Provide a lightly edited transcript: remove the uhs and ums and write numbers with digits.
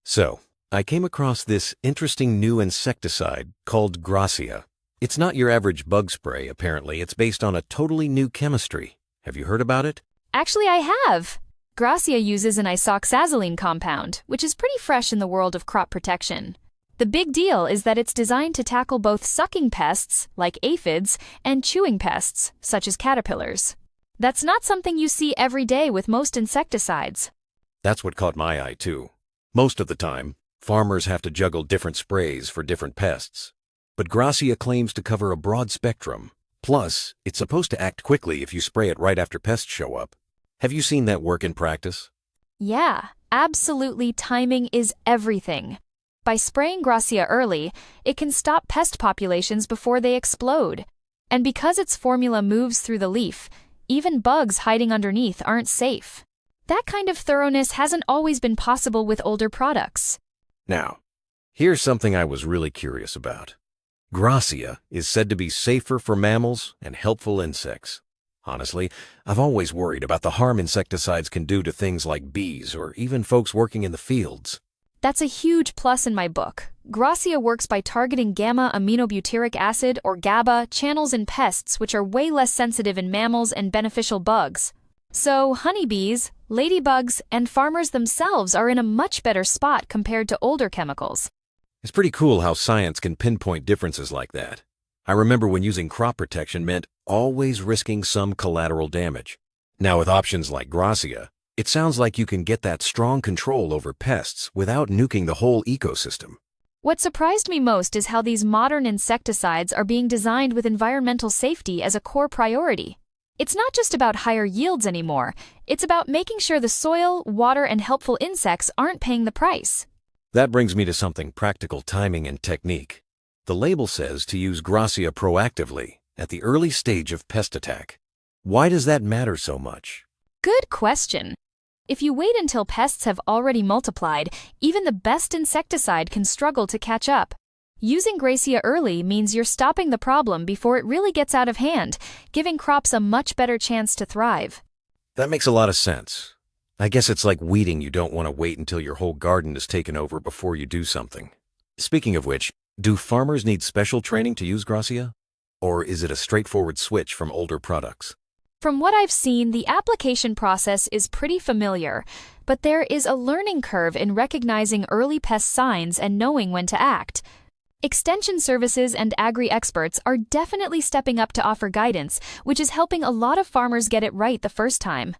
So, I came across this interesting new insecticide called Gracia. It's not your average bug spray, apparently. It's based on a totally new chemistry. Have you heard about it? Actually, I have. Gracia uses an isoxazoline compound, which is pretty fresh in the world of crop protection. The big deal is that it's designed to tackle both sucking pests, like aphids, and chewing pests, such as caterpillars. That's not something you see every day with most insecticides. That's what caught my eye, too. Most of the time, farmers have to juggle different sprays for different pests. But Gracia claims to cover a broad spectrum. Plus, it's supposed to act quickly if you spray it right after pests show up. Have you seen that work in practice? Yeah, absolutely. Timing is everything. By spraying Gracia early, it can stop pest populations before they explode. And because its formula moves through the leaf, even bugs hiding underneath aren't safe. That kind of thoroughness hasn't always been possible with older products. Now, here's something I was really curious about. Gracia is said to be safer for mammals and helpful insects. Honestly, I've always worried about the harm insecticides can do to things like bees or even folks working in the fields. That's a huge plus in my book. Gracia works by targeting gamma-aminobutyric acid, or GABA, channels in pests which are way less sensitive in mammals and beneficial bugs. So honeybees, ladybugs, and farmers themselves are in a much better spot compared to older chemicals. It's pretty cool how science can pinpoint differences like that. I remember when using crop protection meant always risking some collateral damage. Now with options like Gracia, it sounds like you can get that strong control over pests without nuking the whole ecosystem. What surprised me most is how these modern insecticides are being designed with environmental safety as a core priority. It's not just about higher yields anymore. It's about making sure the soil, water, and helpful insects aren't paying the price. That brings me to something practical: timing and technique. The label says to use Gracia proactively at the early stage of pest attack. Why does that matter so much? Good question. If you wait until pests have already multiplied, even the best insecticide can struggle to catch up. Using Gracia early means you're stopping the problem before it really gets out of hand, giving crops a much better chance to thrive. That makes a lot of sense. I guess it's like weeding. You don't want to wait until your whole garden is taken over before you do something. Speaking of which, do farmers need special training to use Gracia? Or is it a straightforward switch from older products? From what I've seen, the application process is pretty familiar, but there is a learning curve in recognizing early pest signs and knowing when to act. Extension services and agri-experts are definitely stepping up to offer guidance, which is helping a lot of farmers get it right the first time.